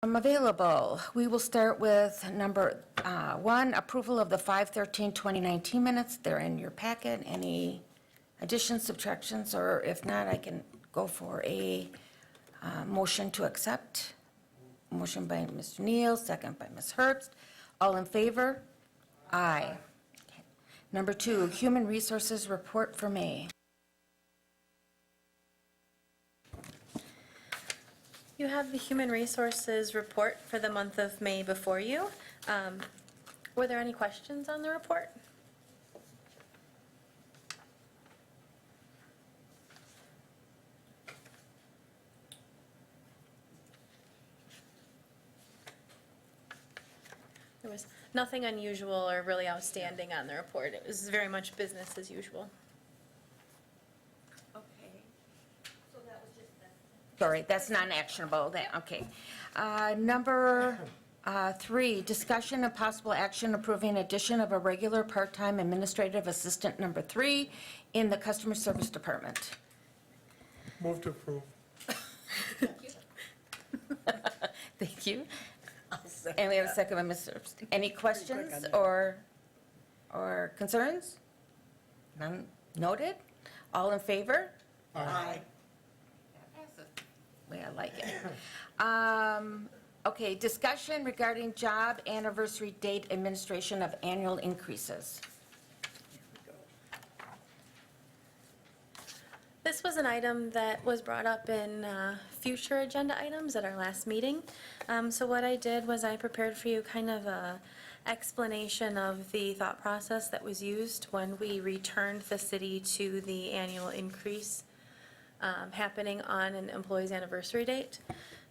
I'm available. We will start with number 1, approval of the 5/13/2019 minutes. They're in your packet. Any additions, subtractions, or if not, I can go for a motion to accept. Motion by Mr. Neal, second by Ms. Herbst. All in favor? Aye. Okay. Number 2, Human Resources Report for May. You have the Human Resources Report for the month of May before you. Were there any questions on the report? There was nothing unusual or really outstanding on the report. It was very much business as usual. Okay. So that was just that. Sorry, that's non-actionable. Okay. Number 3, discussion of possible action approving addition of a regular part-time administrative assistant number 3 in the customer service department. Move to approve. Thank you. And we have a second by Ms. Herbst. Any questions or concerns? None noted? All in favor? Aye. That passes. Way I like it. Okay, discussion regarding job anniversary date administration of annual increases. This was an item that was brought up in future agenda items at our last meeting. So what I did was I prepared for you kind of a explanation of the thought process that was used when we returned the city to the annual increase happening on an employee's anniversary date.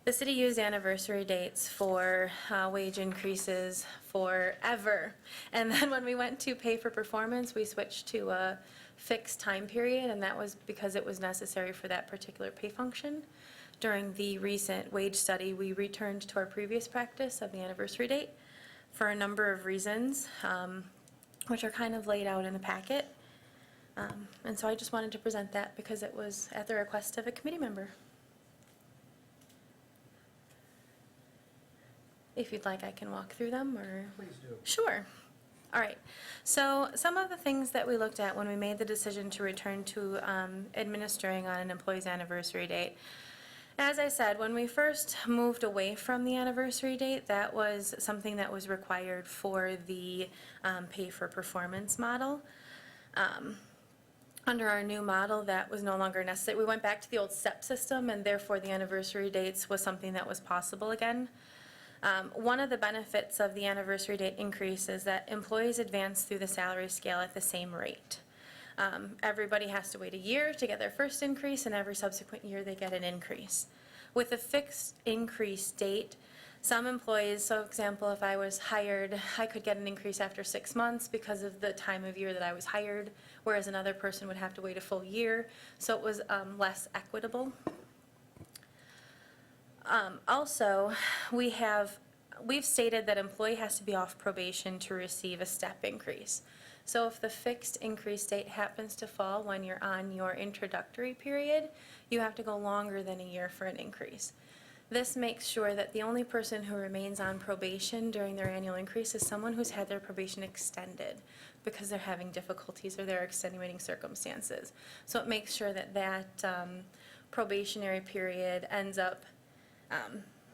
The city used anniversary dates for wage increases forever. And then when we went to pay for performance, we switched to a fixed time period, and that was because it was necessary for that particular pay function. During the recent wage study, we returned to our previous practice of the anniversary date for a number of reasons, which are kind of laid out in the packet. And so I just wanted to present that because it was at the request of a committee member. If you'd like, I can walk through them, or? Please do. Sure. All right. So some of the things that we looked at when we made the decision to return to administering on an employee's anniversary date. As I said, when we first moved away from the anniversary date, that was something that was required for the pay for performance model. Under our new model, that was no longer necessary. We went back to the old SEP system, and therefore the anniversary dates was something that was possible again. One of the benefits of the anniversary date increase is that employees advance through the salary scale at the same rate. Everybody has to wait a year to get their first increase, and every subsequent year they get an increase. With a fixed increase date, some employees, so example, if I was hired, I could get an increase after 6 months because of the time of year that I was hired, whereas another person would have to wait a full year, so it was less equitable. Also, we've stated that employee has to be off probation to receive a step increase. So if the fixed increase date happens to fall when you're on your introductory period, you have to go longer than a year for an increase. This makes sure that the only person who remains on probation during their annual increase is someone who's had their probation extended because they're having difficulties or there are extenuating circumstances. So it makes sure that that probationary period ends up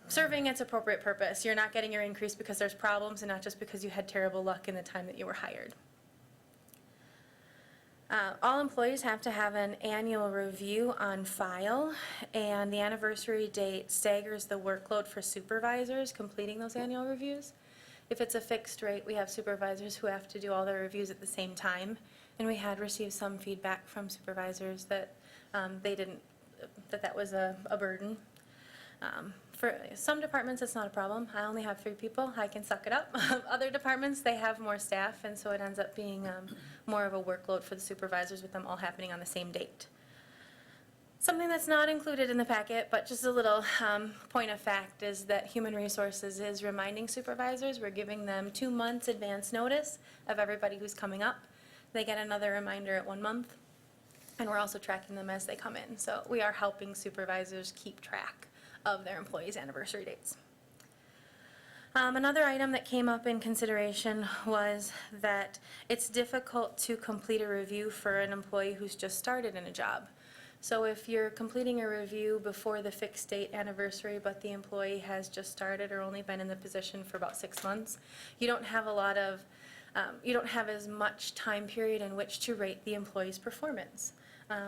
serving its appropriate purpose. You're not getting your increase because there's problems and not just because you had terrible luck in the time that you were hired. All employees have to have an annual review on file, and the anniversary date staggers the workload for supervisors completing those annual reviews. If it's a fixed rate, we have supervisors who have to do all their reviews at the same time, and we had received some feedback from supervisors that that was a burden. For some departments, it's not a problem. I only have 3 people. I can suck it up. Other departments, they have more staff, and so it ends up being more of a workload for the supervisors with them all happening on the same date. Something that's not included in the packet, but just a little point of fact, is that Human Resources is reminding supervisors, we're giving them 2 months advance notice of everybody who's coming up. They get another reminder at 1 month, and we're also tracking them as they come in. So we are helping supervisors keep track of their employees' anniversary dates. Another item that came up in consideration was that it's difficult to complete a review for an employee who's just started in a job. So if you're completing a review before the fixed date anniversary, but the employee has just started or only been in the position for about 6 months, you don't have you don't have as much time period in which to rate the employee's performance.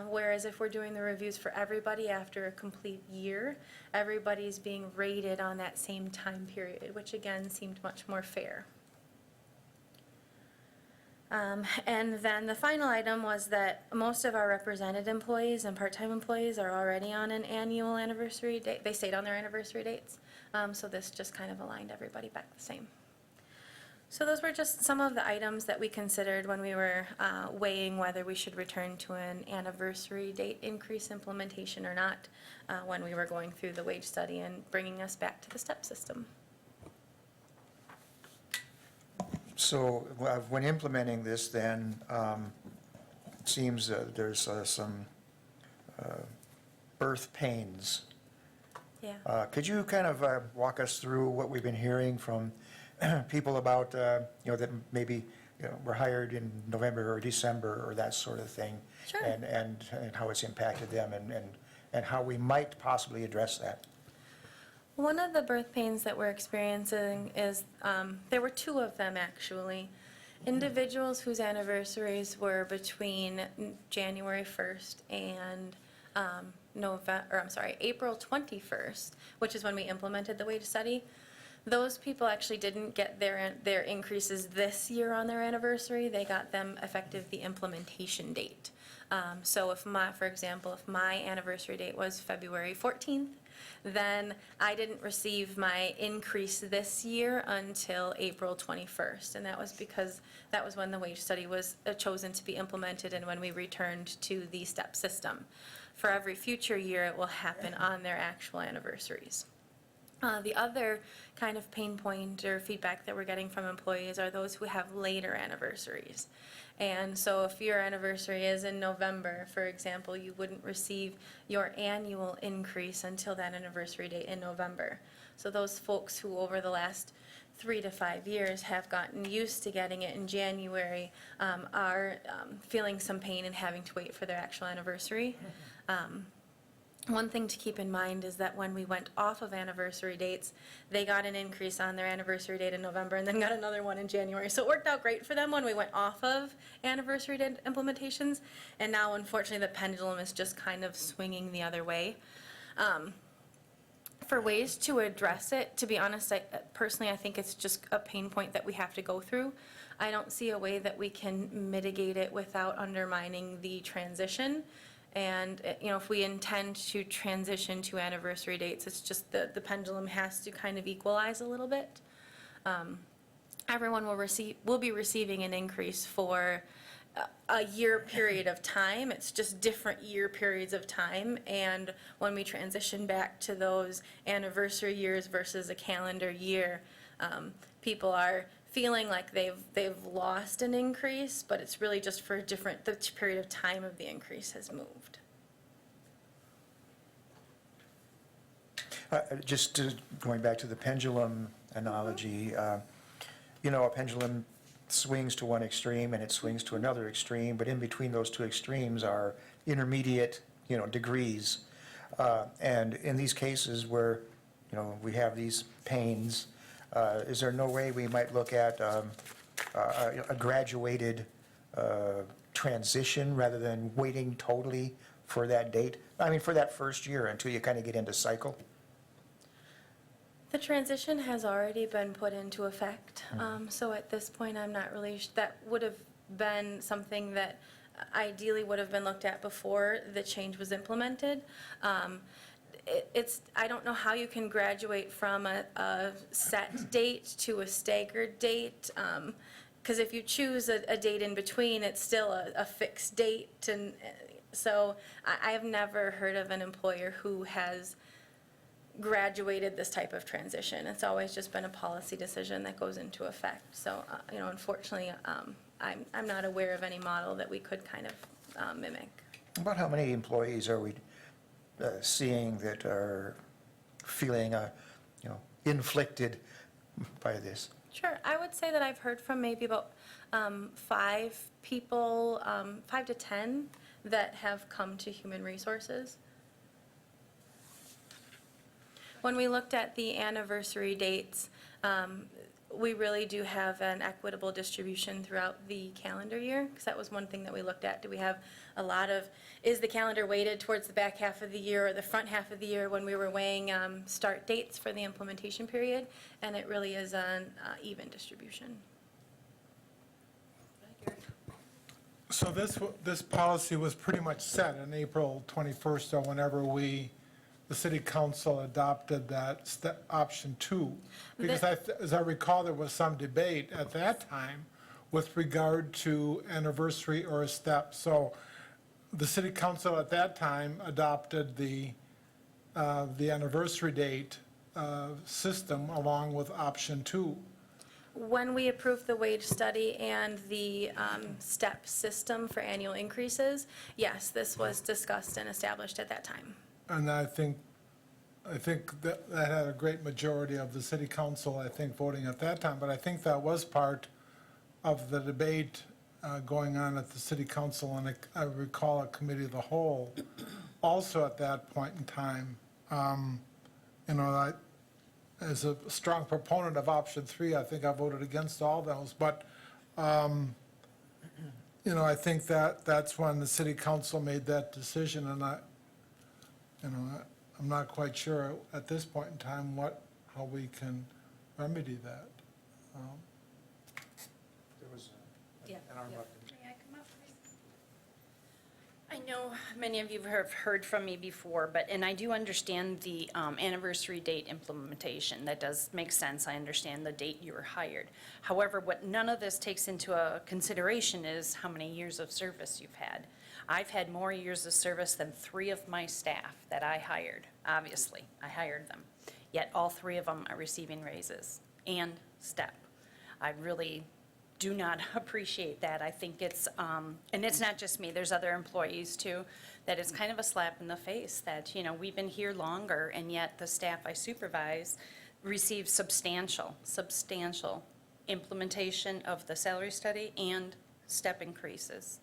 Whereas if we're doing the reviews for everybody after a complete year, everybody's being rated on that same time period, which again seemed much more fair. And then the final item was that most of our represented employees and part-time employees are already on an annual anniversary date. They stayed on their anniversary dates. So this just kind of aligned everybody back the same. So those were just some of the items that we considered when we were weighing whether we should return to an anniversary date increase implementation or not, when we were going through the wage study and bringing us back to the step system. So when implementing this, then, it seems there's some birth pains. Yeah. Could you kind of walk us through what we've been hearing from people about, that maybe, were hired in November or December or that sort of thing? Sure. And how it's impacted them and how we might possibly address that? One of the birth pains that we're experiencing is, there were two of them actually. Individuals whose anniversaries were between January 1st and April 21st, which is when we implemented the wage study. Those people actually didn't get their increases this year on their anniversary. They got them effective the implementation date. So for example, if my anniversary date was February 14th, then I didn't receive my increase this year until April 21st. And that was because that was when the wage study was chosen to be implemented and when we returned to the step system. For every future year, it will happen on their actual anniversaries. The other kind of pain point or feedback that we're getting from employees are those who have later anniversaries. And so if your anniversary is in November, for example, you wouldn't receive your annual increase until that anniversary date in November. So those folks who over the last 3 to 5 years have gotten used to getting it in January are feeling some pain and having to wait for their actual anniversary. One thing to keep in mind is that when we went off of anniversary dates, they got an increase on their anniversary date in November and then got another one in January. So it worked out great for them when we went off of anniversary date implementations. And now, unfortunately, the pendulum is just kind of swinging the other way. For ways to address it, to be honest, personally, I think it's just a pain point that we have to go through. I don't see a way that we can mitigate it without undermining the transition. And, if we intend to transition to anniversary dates, it's just the pendulum has to kind of equalize a little bit. Everyone will be receiving an increase for a year period of time. It's just different year periods of time. And when we transition back to those anniversary years versus a calendar year, people are feeling like they've lost an increase, but it's really just for the period of time of the increase has moved. Just going back to the pendulum analogy, a pendulum swings to one extreme and it swings to another extreme, but in between those two extremes are intermediate, degrees. And in these cases where, we have these pains, is there no way we might look at a graduated transition rather than waiting totally for that date? I mean, for that first year until you kind of get into cycle? The transition has already been put into effect. So at this point, I'm not really, that would have been something that ideally would have been looked at before the change was implemented. I don't know how you can graduate from a set date to a staggered date, because if you choose a date in between, it's still a fixed date. And so I have never heard of an employer who has graduated this type of transition. It's always just been a policy decision that goes into effect. So, unfortunately, I'm not aware of any model that we could kind of mimic. About how many employees are we seeing that are feeling a, inflicted by this? Sure, I would say that I've heard from maybe about 5 people, 5 to 10 that have come to Human Resources. When we looked at the anniversary dates, we really do have an equitable distribution throughout the calendar year, because that was one thing that we looked at. Do we have a lot of, is the calendar weighted towards the back half of the year or the front half of the year when we were weighing start dates for the implementation period? And it really is an even distribution. So this policy was pretty much set on April 21st or whenever the city council adopted that option 2. Because as I recall, there was some debate at that time with regard to anniversary or a step. So the city council at that time adopted the anniversary date system along with option 2. When we approved the wage study and the step system for annual increases, yes, this was discussed and established at that time. And I think that had a great majority of the city council, I think, voting at that time. But I think that was part of the debate going on at the city council, and I recall a committee of the whole also at that point in time. As a strong proponent of option 3, I think I voted against all those. But, I think that's when the city council made that decision, and I'm not quite sure at this point in time how we can remedy that. There was Yeah. an arm up. May I come up, please? I know many of you have heard from me before, and I do understand the anniversary date implementation. That does make sense. I understand the date you were hired. However, what none of this takes into consideration is how many years of service you've had. I've had more years of service than 3 of my staff that I hired. Obviously, I hired them. Yet all 3 of them are receiving raises and step. I really do not appreciate that. I think it's, and it's not just me, there's other employees too, that it's kind of a slap in the face that, we've been here longer, and yet the staff I supervise receive substantial implementation of the salary study and step increases.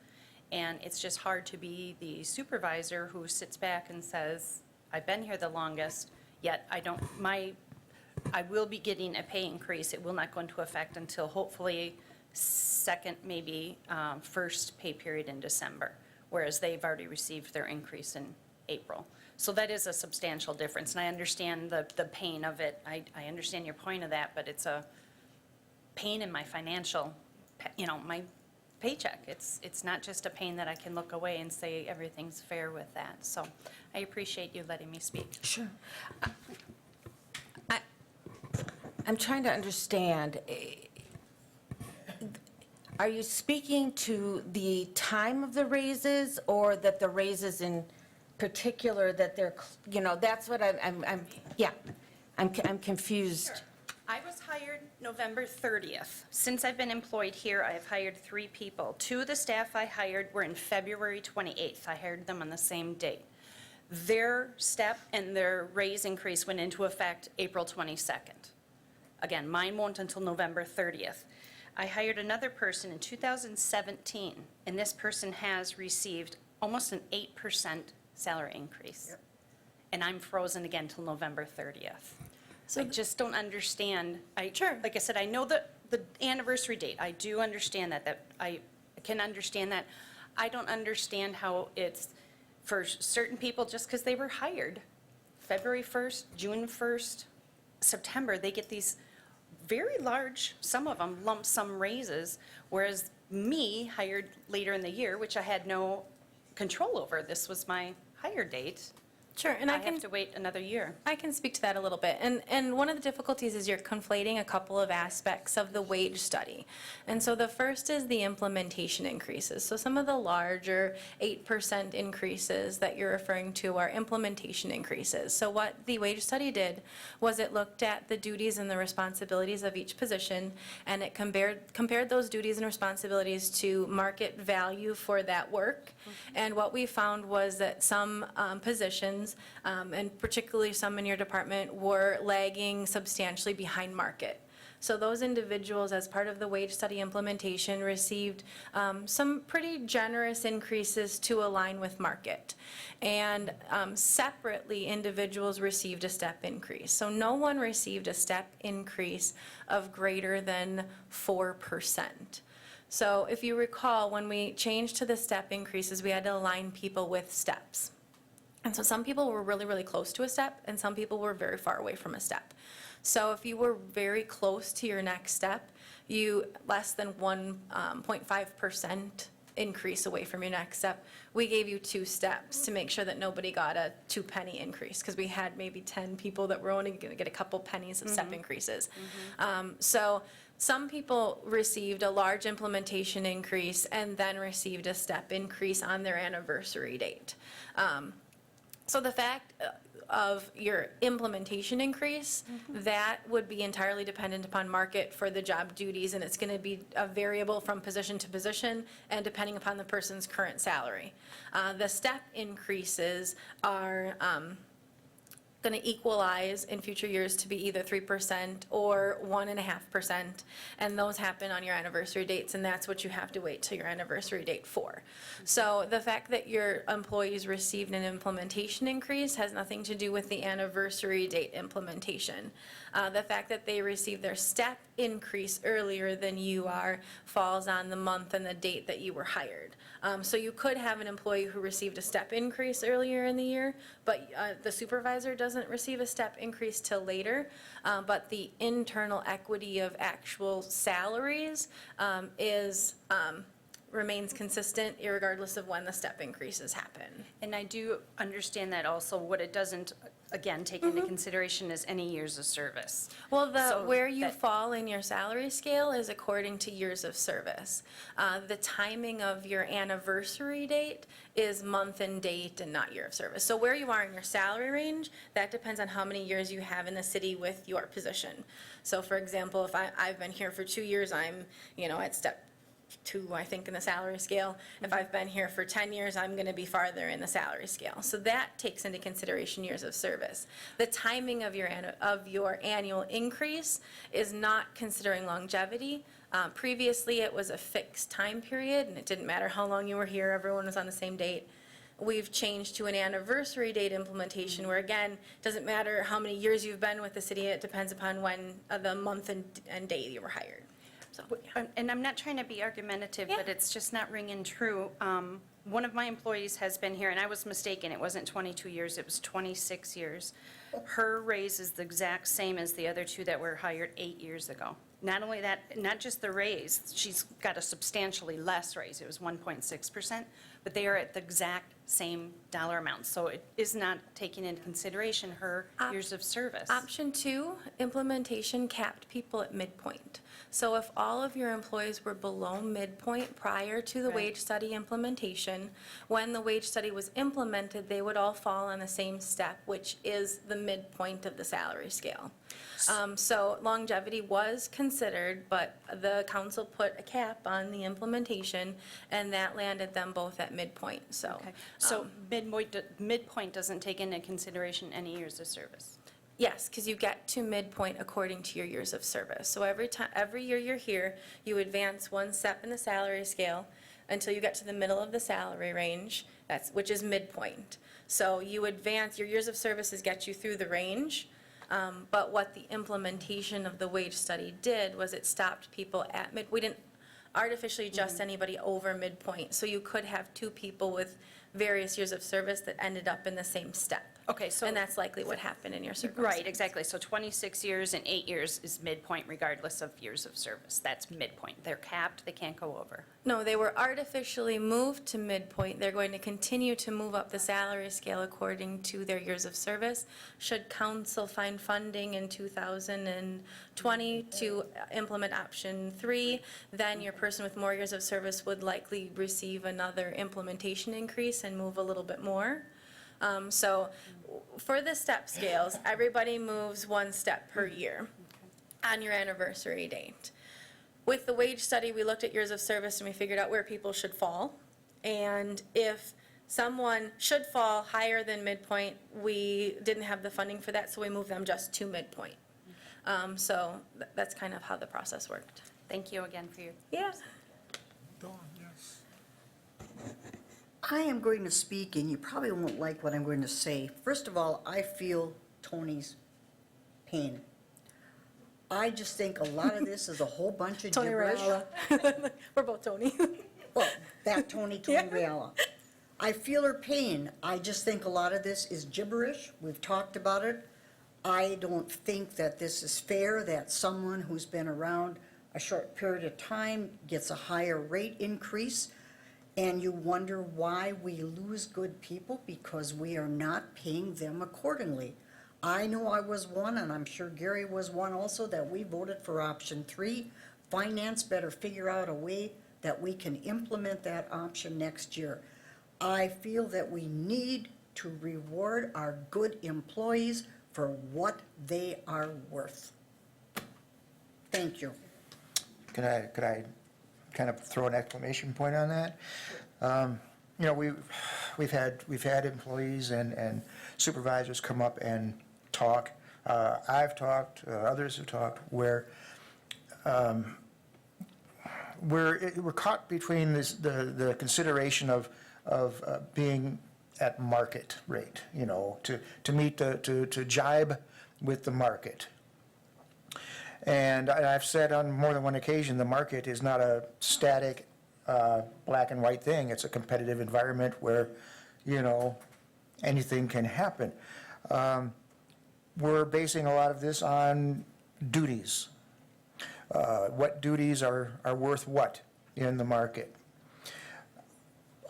And it's just hard to be the supervisor who sits back and says, I've been here the longest, yet I will be getting a pay increase. It will not go into effect until hopefully second, maybe first pay period in December, whereas they've already received their increase in April. So that is a substantial difference, and I understand the pain of it. I understand your point of that, but it's a pain in my financial, my paycheck. It's not just a pain that I can look away and say everything's fair with that. So I appreciate you letting me speak. Sure. I'm trying to understand, are you speaking to the time of the raises, or that the raises in particular, that they're, that's what I'm confused. I was hired November 30th. Since I've been employed here, I have hired 3 people. 2 of the staff I hired were in February 28th. I hired them on the same date. Their step and their raise increase went into effect April 22nd. Again, mine won't until November 30th. I hired another person in 2017, and this person has received almost an 8% salary increase. Yep. And I'm frozen again till November 30th. So I just don't understand. Sure. Like I said, I know the anniversary date. I do understand that I can understand that. I don't understand how it's for certain people, just because they were hired February 1st, June 1st, September, they get these very large, some of them lump sum raises, whereas me, hired later in the year, which I had no control over, this was my hire date, Sure, and I have to wait another year. I can speak to that a little bit. And one of the difficulties is you're conflating a couple of aspects of the wage study. And so the first is the implementation increases. So some of the larger 8% increases that you're referring to are implementation increases. So what the wage study did was it looked at the duties and the responsibilities of each position, and it compared those duties and responsibilities to market value for that work. And what we found was that some positions, and particularly some in your department, were lagging substantially behind market. So those individuals, as part of the wage study implementation, received some pretty generous increases to align with market. And separately, individuals received a step increase. So no one received a step increase of greater than 4%. So if you recall, when we changed to the step increases, we had to align people with steps. And so some people were really, really close to a step, and some people were very far away from a step. So if you were very close to your next step, you less than 1.5% increase away from your next step, we gave you 2 steps to make sure that nobody got a 2-penny increase, because we had maybe 10 people that were only going to get a couple pennies of step increases. So some people received a large implementation increase and then received a step increase on their anniversary date. So the fact of your implementation increase, that would be entirely dependent upon market for the job duties, and it's going to be a variable from position to position and depending upon the person's current salary. The step increases are going to equalize in future years to be either 3% or 1.5%, and those happen on your anniversary dates, and that's what you have to wait till your anniversary date for. So the fact that your employees received an implementation increase has nothing to do with the anniversary date implementation. The fact that they received their step increase earlier than you are falls on the month and the date that you were hired. So you could have an employee who received a step increase earlier in the year, but the supervisor doesn't receive a step increase till later. But the internal equity of actual salaries remains consistent irregardless of when the step increases happen. And I do understand that also. What it doesn't, again, take into consideration is any years of service. Well, So where you that- fall in your salary scale is according to years of service. The timing of your anniversary date is month and date and not year of service. So where you are in your salary range, that depends on how many years you have in the city with your position. So for example, if I've been here for 2 years, I'm, at step 2, I think, in the salary scale. If I've been here for 10 years, I'm going to be farther in the salary scale. So that takes into consideration years of service. The timing of your annual increase is not considering longevity. Previously, it was a fixed time period, and it didn't matter how long you were here, everyone was on the same date. We've changed to an anniversary date implementation where, again, it doesn't matter how many years you've been with the city, it depends upon when the month and day you were hired. So, yeah. And I'm not trying to be argumentative, but Yeah. it's just not ringing true. One of my employees has been here, and I was mistaken, it wasn't 22 years, it was 26 years. Her raise is the exact same as the other 2 that were hired 8 years ago. Not only that, not just the raise, she's got a substantially less raise, it was 1.6%, but they are at the exact same dollar amount. So it is not taking into consideration her years of service. Option 2, implementation capped people at midpoint. So if all of your employees were below midpoint prior to the Right. wage study implementation, when the wage study was implemented, they would all fall on the same step, which is the midpoint of the salary scale. So longevity was considered, but the council put a cap on the implementation, and that landed them both at midpoint, so. Okay, so midpoint doesn't take into consideration any years of service? Yes, because you get to midpoint according to your years of service. So every year you're here, you advance 1 step in the salary scale until you get to the middle of the salary range, which is midpoint. So you advance, your years of services get you through the range, but what the implementation of the wage study did was it stopped people at we didn't artificially adjust anybody over midpoint. So you could have 2 people with various years of service that ended up in the same step. Okay, so. And that's likely what happened in your circumstance. Right, exactly. So 26 years and 8 years is midpoint regardless of years of service. That's midpoint. They're capped, they can't go over. No, they were artificially moved to midpoint. They're going to continue to move up the salary scale according to their years of service. Should council find funding in 2020 to implement option 3, then your person with more years of service would likely receive another implementation increase and move a little bit more. So for the step scales, everybody moves 1 step per year on your anniversary date. With the wage study, we looked at years of service and we figured out where people should fall. And if someone should fall higher than midpoint, we didn't have the funding for that, so we moved them just to midpoint. So that's kind of how the process worked. Thank you again for your. Yeah. Dawn, yes. I am going to speak, and you probably won't like what I'm going to say. First of all, I feel Tony's pain. I just think a lot of this is a whole bunch of Tony gibberish. Reala. We're both Tony. Well, that Tony Reala. I feel her pain. I just think a lot of this is gibberish. We've talked about it. I don't think that this is fair, that someone who's been around a short period of time gets a higher rate increase, and you wonder why we lose good people because we are not paying them accordingly. I know I was one, and I'm sure Gary was one also, that we voted for option 3. Finance better figure out a way that we can implement that option next year. I feel that we need to reward our good employees for what they are worth. Thank you. Could I kind of throw an exclamation point on that? You know, we've had employees and supervisors come up and talk. I've talked, others have talked, where we're caught between the consideration of being at market rate, you know, to meet to jibe with the market. And I've said on more than one occasion, the market is not a static black and white thing. It's a competitive environment where, you know, anything can happen. We're basing a lot of this on duties. What duties are worth what in the market.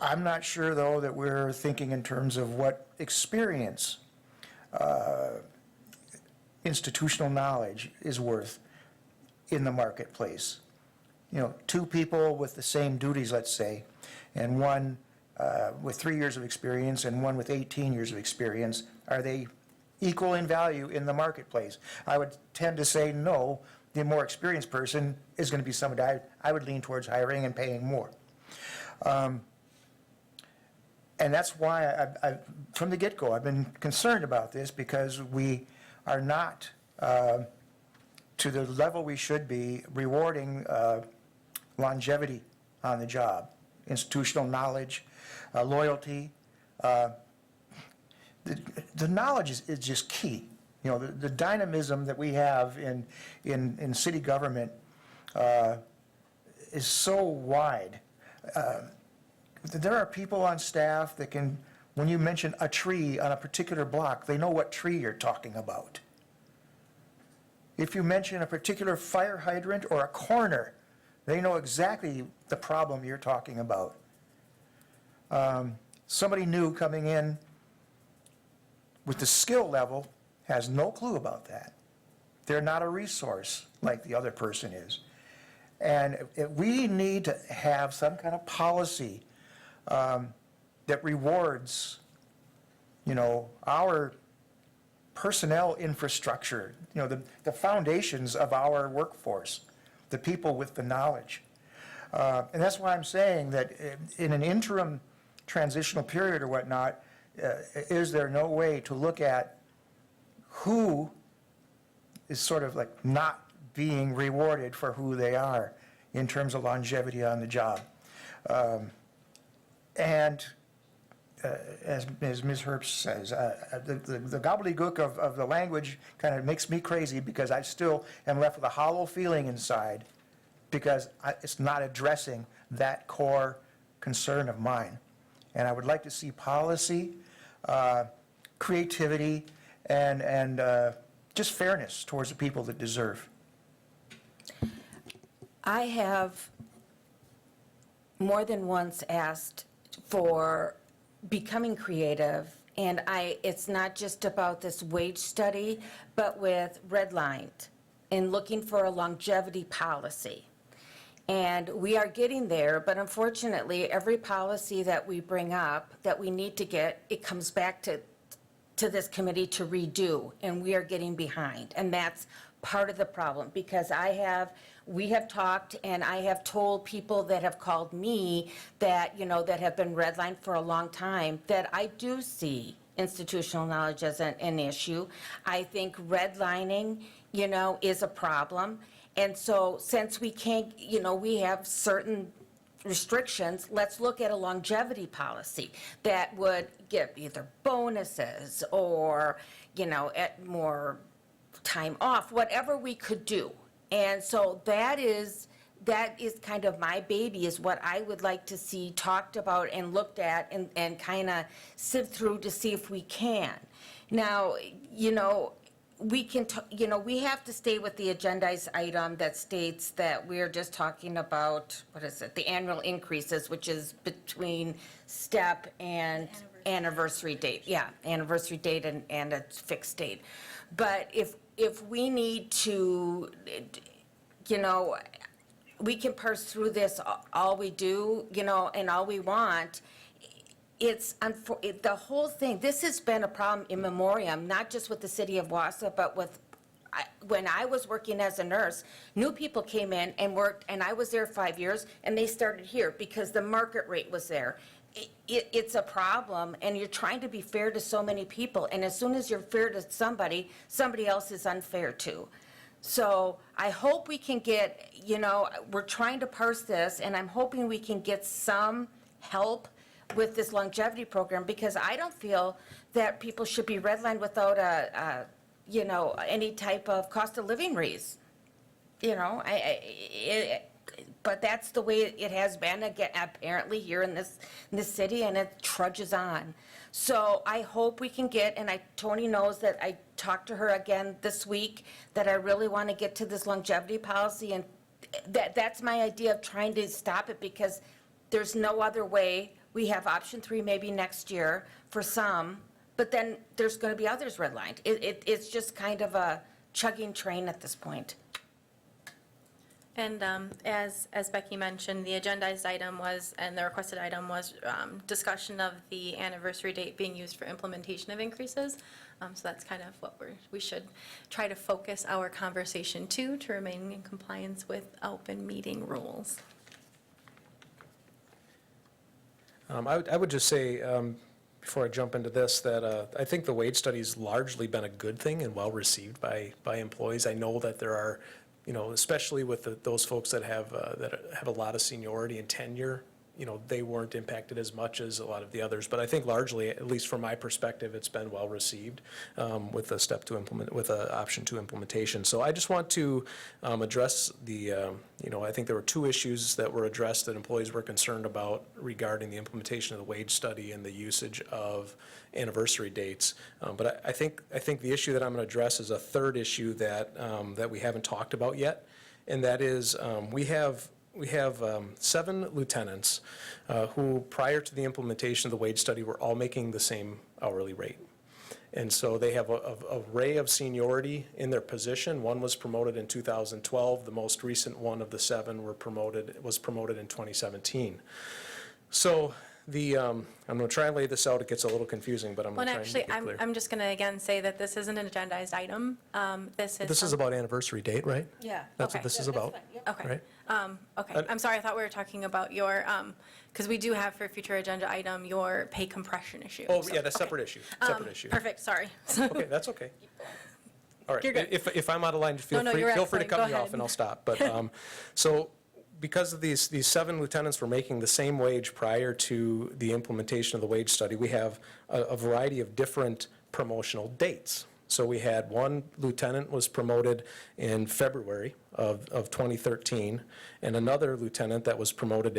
I'm not sure, though, that we're thinking in terms of what experience, institutional knowledge is worth in the marketplace. You know, 2 people with the same duties, let's say, and one with 3 years of experience and one with 18 years of experience, are they equal in value in the marketplace? I would tend to say no. The more experienced person is going to be somebody I would lean towards hiring and paying more. And that's why from the get-go, I've been concerned about this, because we are not, to the level we should be, rewarding longevity on the job, institutional knowledge, loyalty. The knowledge is just key. You know, the dynamism that we have in city government is so wide. There are people on staff that can, when you mention a tree on a particular block, they know what tree you're talking about. If you mention a particular fire hydrant or a corner, they know exactly the problem you're talking about. Somebody new coming in with the skill level has no clue about that. They're not a resource like the other person is. And we need to have some kind of policy that rewards, you know, our personnel infrastructure, you know, the foundations of our workforce, the people with the knowledge. And that's why I'm saying that in an interim transitional period or whatnot, is there no way to look at who is sort of like not being rewarded for who they are in terms of longevity on the job? And as Ms. Herbst says, the gobbledygook of the language kind of makes me crazy, because I still am left with a hollow feeling inside, because it's not addressing that core concern of mine. And I would like to see policy, creativity, and just fairness towards the people that deserve. I have more than once asked for becoming creative, and it's not just about this wage study, but with redlined and looking for a longevity policy. And we are getting there, but unfortunately, every policy that we bring up that we need to get, it comes back to this committee to redo, and we are getting behind. And that's part of the problem, because we have talked, and I have told people that have called me that, you know, that have been redlined for a long time, that I do see institutional knowledge as an issue. I think redlining is a problem. And so since we can't, we have certain restrictions, let's look at a longevity policy that would give either bonuses or, at more time off, whatever we could do. And so that is kind of my baby, is what I would like to see talked about and looked at and kind of sift through to see if we can. Now, we can, we have to stay with the agendized item that states that we're just talking about, the annual increases, which is between step and anniversary date. Yeah, anniversary date and a fixed date. But if we need to, we can parse through this all we do, and all we want. The whole thing, this has been a problem in memoriam, not just with the city of Wausau, but when I was working as a nurse, new people came in and worked, and I was there 5 years, and they started here because the market rate was there. It's a problem, and you're trying to be fair to so many people, and as soon as you're fair to somebody else is unfair too. So I hope we can get, we're trying to parse this, and I'm hoping we can get some help with this longevity program, because I don't feel that people should be redlined without any type of cost of living raise. But that's the way it has been, again, apparently here in this city, and it trudges on. So I hope we can get, and Tony knows that I talked to her again this week, that I really want to get to this longevity policy, and that's my idea of trying to stop it, because there's no other way. We have option 3 maybe next year for some, but then there's going to be others redlined. It's just kind of a chugging train at this point. And as Becky mentioned, the agendized item was, and the requested item was discussion of the anniversary date being used for implementation of increases. So that's kind of what we should try to focus our conversation to remain in compliance with open meeting rules. I would just say, before I jump into this, that I think the wage study's largely been a good thing and well-received by employees. I know that there are, especially with those folks that have a lot of seniority and tenure, they weren't impacted as much as a lot of the others. But I think largely, at least from my perspective, it's been well-received with the step to implement, with the option 2 implementation. So I just want to address I think there were 2 issues that were addressed that employees were concerned about regarding the implementation of the wage study and the usage of anniversary dates. But I think the issue that I'm going to address is a third issue that we haven't talked about yet, and that is we have 7 lieutenants who, prior to the implementation of the wage study, were all making the same hourly rate. And so they have a array of seniority in their position. One was promoted in 2012. The most recent one of the 7 was promoted in 2017. So I'm going to try and lay this out. It gets a little confusing, but I'm going to try and make it clear. I'm just going to again say that this isn't an agendized item. This is about anniversary date, right? Yeah. That's what this is about, Okay. right? Okay, I'm sorry, I thought we were talking about your, because we do have for a future agenda item, your pay compression issue. Oh, So, yeah, that's okay. separate issue, Perfect, sorry. Okay, that's okay. All right, You're good. if I'm out of line, No, you're feel free to excellent. cut Go me off ahead. and I'll stop. But, so, because of these 7 lieutenants were making the same wage prior to the implementation of the wage study, we have a variety of different promotional dates. So we had one lieutenant was promoted in February of 2013, and another lieutenant that was promoted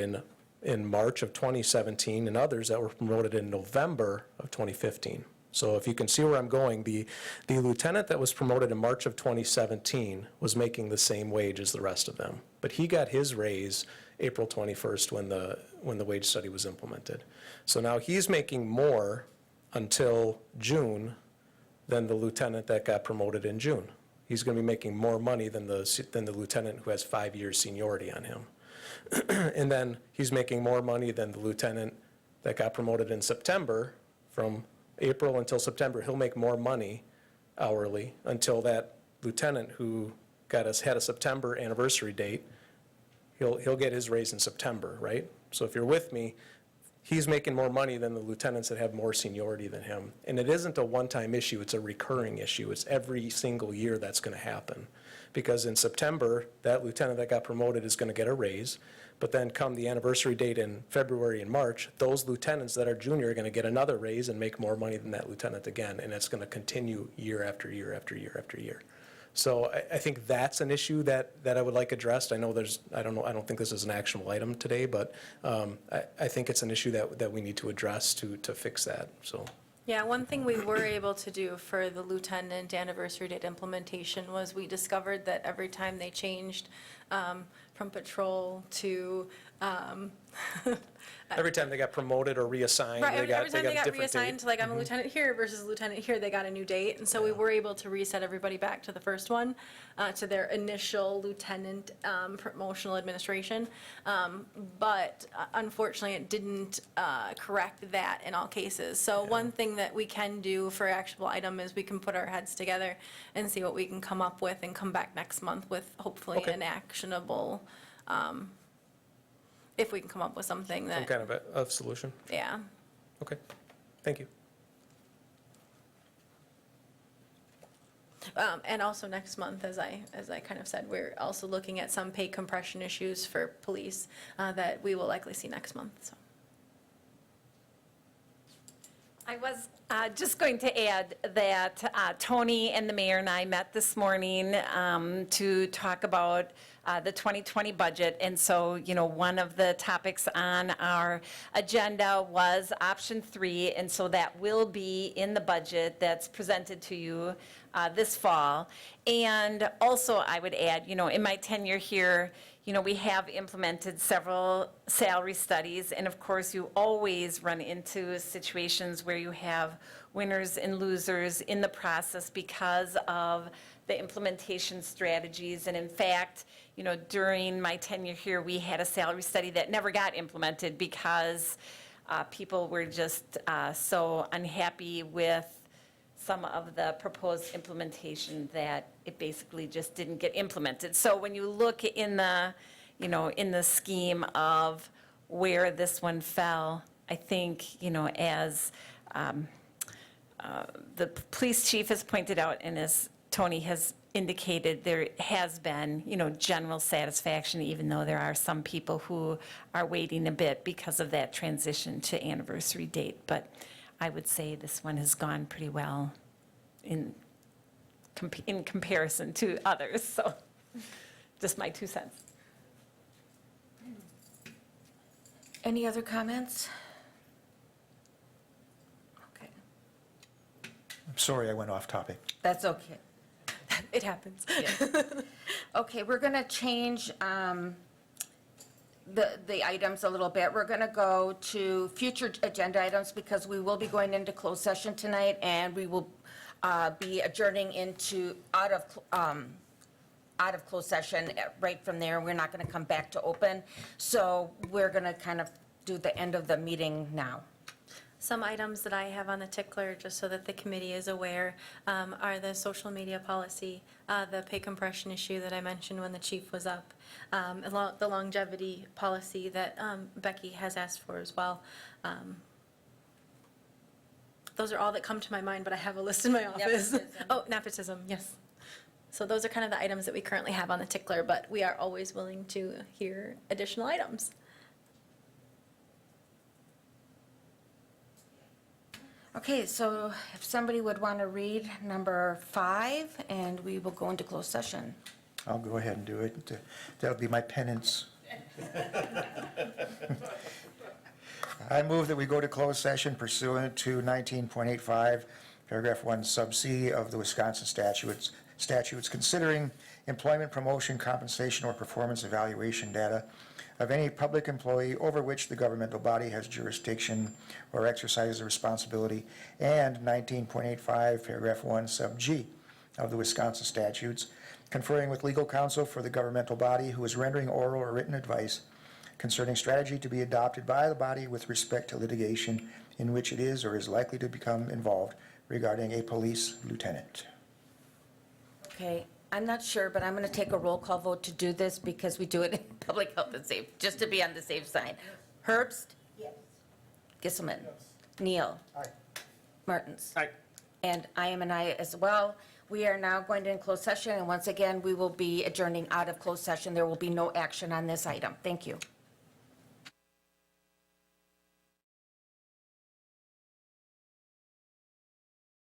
in March of 2017, and others that were promoted in November of 2015. So if you can see where I'm going, the lieutenant that was promoted in March of 2017 was making the same wage as the rest of them. But he got his raise April 21st when the wage study was implemented. So now he's making more until June than the lieutenant that got promoted in June. He's going to be making more money than the lieutenant who has 5 years seniority on him. And then he's making more money than the lieutenant that got promoted in September. From April until September, he'll make more money hourly until that lieutenant who had a September anniversary date, he'll get his raise in September, right? So if you're with me, he's making more money than the lieutenants that have more seniority than him. And it isn't a one-time issue, it's a recurring issue. It's every single year that's going to happen. Because in September, that lieutenant that got promoted is going to get a raise, but then come the anniversary date in February and March, those lieutenants that are junior are going to get another raise and make more money than that lieutenant again, and it's going to continue year after year after year after year. So I think that's an issue that I would like addressed. I know I don't think this is an actionable item today, but I think it's an issue that we need to address to fix that, so. Yeah, one thing we were able to do for the lieutenant anniversary date implementation was we discovered that every time they changed from patrol to, Every time they got promoted or reassigned, right, they got every time they a got different reassigned date. to like, I'm a lieutenant here versus a lieutenant here, they got a new date. And so we were able to reset everybody back to the first one, to their initial lieutenant promotional administration. But unfortunately, it didn't correct that in all cases. So one thing that we can do for actionable item is we can put our heads together and see what we can come up with and come back next month with hopefully Okay. an actionable, if we can come up with something Some that, kind of a solution. yeah. Okay, thank you. And also next month, as I kind of said, we're also looking at some pay compression issues for police that we will likely see next month, so. I was just going to add that Tony and the mayor and I met this morning to talk about the 2020 budget. And so, one of the topics on our agenda was option 3. And so that will be in the budget that's presented to you this fall. And also, I would add, in my tenure here, we have implemented several salary studies, and of course, you always run into situations where you have winners and losers in the process because of the implementation strategies. And in fact, during my tenure here, we had a salary study that never got implemented because people were just so unhappy with some of the proposed implementation that it basically just didn't get implemented. So when you look in the, in the scheme of where this one fell, I think, as the police chief has pointed out and as Tony has indicated, there has been, general satisfaction, even though there are some people who are waiting a bit because of that transition to anniversary date. But I would say this one has gone pretty well in comparison to others, so just my 2 cents. Any other comments? Okay, I'm sorry I went off topic. that's okay. It happens. Okay, we're going to change the items a little bit. We're going to go to future agenda items because we will be going into closed session tonight, and we will be adjourning out of closed session right from there. We're not going to come back to open. So we're going to kind of do the end of the meeting now. Some items that I have on the tickler, just so that the committee is aware, are the social media policy, the pay compression issue that I mentioned when the chief was up, the longevity policy that Becky has asked for as well. Those are all that come to my mind, but I have a list in my office. Nepotism. Oh, nepotism, yes. So those are kind of the items that we currently have on the tickler, but we are always willing to hear additional items. Okay, so if somebody would want to read number 5, and we will go into closed session. I'll go ahead and do it. That'll be my penance. I move that we go to closed session pursuant to 19.85, paragraph 1, sub C of the Wisconsin statutes considering employment, promotion, compensation, or performance evaluation data of any public employee over which the governmental body has jurisdiction or exercises a responsibility, and 19.85, paragraph 1, sub G of the Wisconsin statutes, conferring with legal counsel for the governmental body who is rendering oral or written advice concerning strategy to be adopted by the body with respect to litigation in which it is or is likely to become involved regarding a police lieutenant. Okay, I'm not sure, but I'm going to take a roll call vote to do this because we do it in public health and safety, just to be on the safe side. Herbst? Yes. Gisselman. Neal. Aye. Martins. Aye. And I am an aye as well. We are now going to in closed session, and once again, we will be adjourning out of closed session. There will be no action on this item. Thank you.